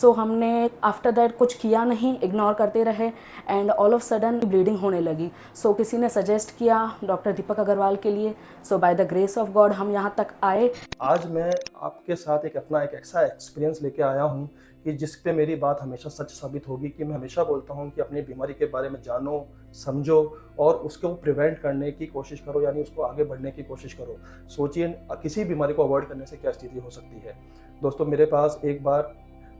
सो हमने after that कुछ किया नहीं, इग्नोर करते रहे and all of sudden bleeding होने लगी। सो किसी ने सजेस्ट किया डॉक्टर दीपक अग्रवाल के लिए। So by the grace of God हम यहाँ तक आए। आज मैं आपके साथ अपना एक ऐसा एक्सपीरियंस लेके आया हूँ कि जिस पे मेरी बात हमेशा सच साबित होगी। कि मैं हमेशा बोलता हूँ कि अपनी बीमारी के बारे में जानो, समझो और उसको प्रिवेंट करने की कोशिश करो, यानी उसको आगे बढ़ने की कोशिश करो। सोचिए किसी बीमारी को अवॉइड करने से क्या स्थिति हो सकती है। दोस्तों, मेरे पास एक बार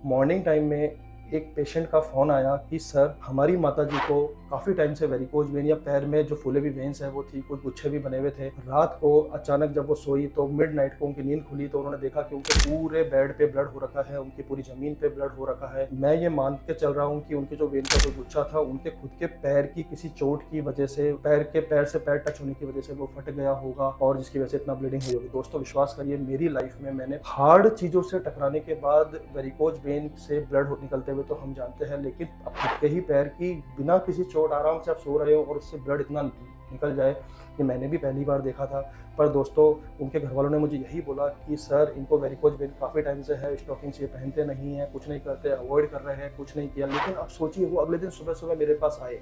मॉर्निंग टाइम में एक पेशेंट का फ़ोन आया कि सर, हमारी माताजी को काफ़ी टाइम से वेरिकोज वेन या पैर में जो फूले हुई वेन्स है वो थी, कुछ गुच्छे भी बने हुए थे। रात को अचानक जब वो सोई तो मिडनाइट को उनकी नींद खुली तो उन्होंने देखा कि उनके पूरे बेड पे ब्लड हो रखा है, उनकी पूरी ज़मीन पे ब्लड हो रखा है। मैं ये मान के चल रहा हूँ कि उनके जो वेन का जो गुच्छा था उनके खुद के पैर की किसी चोट की वजह से, पैर से पैर टच होने की वजह से वो फट गया होगा और जिसकी वजह से इतना ब्लीडिंग हुई होगी। दोस्तों, विश्वास करिए, मेरी लाइफ में मैंने हार्ड चीज़ों से टकराने के बाद वेरिकोज वेन से ब्लड निकलते हुए तो हम जानते हैं, लेकिन अब खुद के ही पैर की बिना किसी चोट आराम से आप सो रहे हो और उससे ब्लड इतना निकल जाए, ये मैंने भी पहली बार देखा था। पर दोस्तों, उनके घर वालों ने मुझे यही बोला कि सर, इनको वेरिकोज वेन काफ़ी टाइम से है, स्टॉकिंग्स ये पहनते नहीं हैं, कुछ नहीं करते, अवॉइड कर रहे हैं, कुछ नहीं किया। लेकिन अब सोचिए, वो अगले दिन सुबह सुबह मेरे पास आए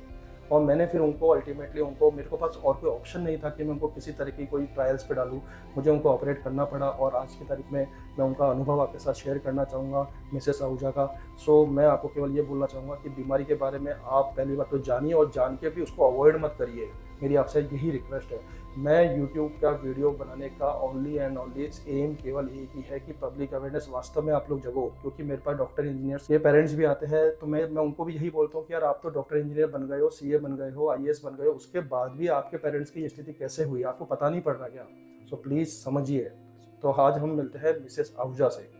और मैंने फिर उनको अल्टीमेटली मेरे को पास और कोई ऑप्शन नहीं था कि मैं उनको किसी तरह की कोई ट्रायल्स पे डालूँ। मुझे उनको ऑपरेट करना पड़ा और आज की तारीख में मैं उनका अनुभव आपके साथ शेयर करना चाहूँगा, मिसेस आहूजा का। सो मैं आपको केवल ये बोलना चाहूँगा कि बीमारी के बारे में आप पहली बात तो जानिए और जान के भी उसको अवॉइड मत करिए। मेरी आपसे यही रिक्वेस्ट है। मैं यूट्यूब का वीडियो बनाने का ओनली एंड ओनली एम केवल एक ही है कि पब्लिक अवेयरनेस वास्तव में आप लोग जगो। क्योंकि मेरे पास डॉक्टर इंजीनियर्स के पेरेंट्स भी आते हैं तो मैं उनको भी यही बोलता हूँ कि यार, आप तो डॉक्टर इंजीनियर बन गए हो, सीए बन गए हो, आईएएस बन गए हो, उसके बाद भी आपके पेरेंट्स की ये स्थिति कैसे हुई, आपको पता नहीं पड़ रहा क्या? सो प्लीज़ समझिए। तो आज हम मिलते हैं मिसेस आहूजा से।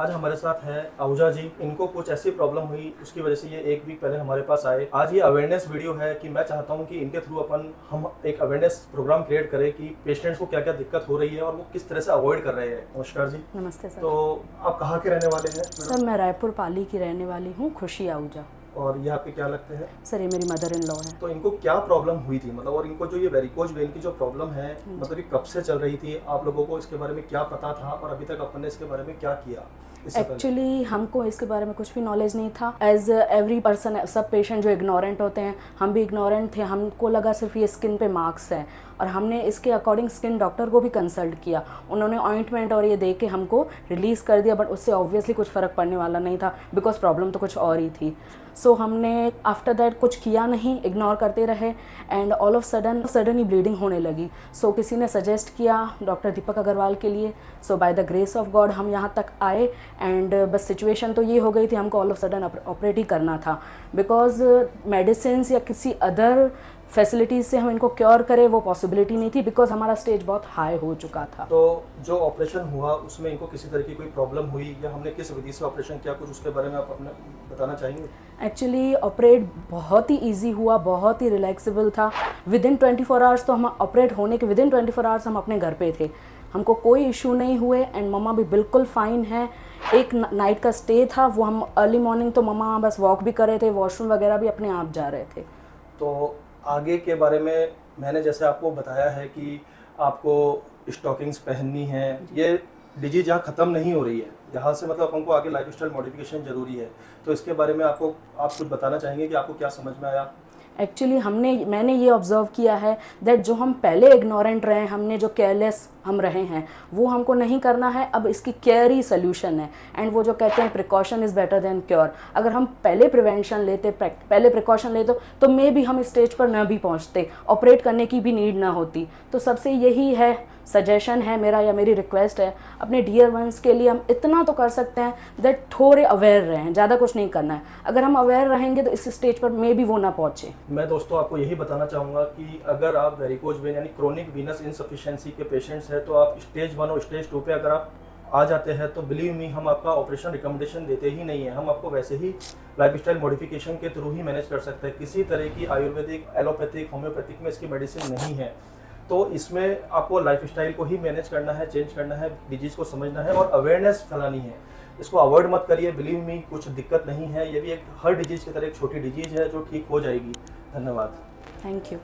आज हमारे साथ है आहूजा जी। इनको कुछ ऐसी प्रॉब्लम हुई, उसकी वजह से ये एक वीक पहले हमारे पास आए। आज ये अवेयरनेस वीडियो है कि मैं चाहता हूँ कि इनके थ्रू हम एक अवेयरनेस प्रोग्राम क्रिएट करें कि पेशेंट्स को क्या क्या दिक्कत हो रही है और वो किस तरह से अवॉइड कर रहे हैं। नमस्कार जी। नमस्ते सर। तो आप कहाँ के रहने वाले हैं? सर, मैं रायपुर पाली की रहने वाली हूँ, खुशी आहूजा। और ये आपके क्या लगते हैं? सर, ये मेरी मदर इन लॉ है। तो इनको क्या प्रॉब्लम हुई थी, मतलब, और इनको जो ये वेरिकोज वेन की जो प्रॉब्लम है, मतलब ये कब से चल रही थी? आप लोगों को इसके बारे में क्या पता था और अभी तक अपन ने इसके बारे में क्या किया? एक्चुअली हमको इसके बारे में कुछ भी नॉलेज नहीं था। एज एवरी पर्सन, सब पेशेंट जो इग्नोरेंट होते हैं, हम भी इग्नोरेंट थे। हमको लगा सिर्फ ये स्किन पे मार्क्स है और हमने इसके अकॉर्डिंग स्किन डॉक्टर को भी कंसल्ट किया। उन्होंने ऑइंटमेंट और ये दे के हमको रिलीज़ कर दिया, बट उससे ऑब्वियसली कुछ फ़र्क पड़ने वाला नहीं था बिकॉज प्रॉब्लम तो कुछ और ही थी। सो हमने आफ्टर दैट कुछ किया नहीं, इग्नोर करते रहे and all of sudden he bleeding होने लगी। सो किसी ने सजेस्ट किया डॉक्टर दीपक अग्रवाल के लिए। So by the grace of God हम यहाँ तक आए एंड बस सिचुएशन तो ये हो गई थी, हमको ऑल ऑफ सडन ऑपरेट ही करना था बिकॉज मेडिसिन या किसी अदर फैसिलिटीज़ से हम इनको क्योर करें वो पॉसिबिलिटी नहीं थी बिकॉज हमारा स्टेज बहुत हाई हो चुका था। तो जो ऑपरेशन हुआ उसमें इनको किसी तरह की कोई प्रॉब्लम हुई या हमने किस विधि से ऑपरेशन किया, कुछ उसके बारे में आप अपने बताना चाहेंगे? एक्चुअली ऑपरेट बहुत ही इजी हुआ, बहुत ही रिलैक्सेबल था। विदिन 24 आवर्स तो हम ऑपरेट होने के विदिन 24 आवर्स हम अपने घर पे थे, हमको कोई इशू नहीं हुए एंड मम्मा भी बिल्कुल फाइन है। एक नाइट का स्टे था, वो हम अर्ली मॉर्निंग तो मम्मा बस वॉक भी कर रहे थे, वॉशरूम वगैरह भी अपने आप जा रहे थे। तो आगे के बारे में मैंने जैसे आपको बताया है कि आपको स्टॉकिंग्स पहननी है, ये डिजीज यहाँ ख़त्म नहीं हो रही है, यहाँ से मतलब हमको आगे लाइफस्टाइल मॉडिफिकेशन ज़रूरी है। तो इसके बारे में आप कुछ बताना चाहेंगे कि आपको क्या समझ में आया? एक्चुअली मैंने ये ऑब्ज़र्व किया है दैट जो हम पहले इग्नोरेंट रहे, हमने जो केयरलेस हम रहे हैं, वो हमको नहीं करना है। अब इसकी केयर ही सोल्यूशन है एंड वो जो कहते हैं precaution is better than cure. अगर हम पहले प्रिवेंशन लेते, पहले प्रिकॉशन लेते तो मे भी हम स्टेज पर न भी पहुंचते, ऑपरेट करने की भी नीड ना होती। तो सबसे यही है, सजेशन है मेरा या मेरी रिक्वेस्ट है अपने डियर वंस के लिए, हम इतना तो कर सकते हैं दैट थोड़े अवेयर रहें, ज़्यादा कुछ नहीं करना है। अगर हम अवेयर रहेंगे तो इस स्टेज पर मे भी वो ना पहुँचे। मैं दोस्तों आपको यही बताना चाहूँगा कि अगर आप वेरिकोज वेन यानी क्रोनिक वीनस इनसफिशिएंसी के पेशेंट्स हैं तो आप स्टेज 1 और स्टेज 2 पे अगर आप आ जाते हैं तो बिलीव मी, हम आपका ऑपरेशन रिकमेंडेशन देते ही नहीं है। हम आपको वैसे ही लाइफस्टाइल मॉडिफिकेशन के थ्रू ही मैनेज कर सकते हैं। किसी तरह की आयुर्वेदिक, एलोपैथिक, होम्योपैथिक में इसकी मेडिसिन नहीं है। तो इसमें आपको लाइफस्टाइल को ही मैनेज करना है, चेंज करना है, डिजीज़ को समझना है और अवेयरनेस फैलानी है। इसको अवॉइड मत करिए, बिलीव मी, कुछ दिक्कत नहीं है। ये भी एक हर डिजीज़ की तरह एक छोटी डिजीज़ है जो ठीक हो जाएगी। धन्यवाद। Thank you.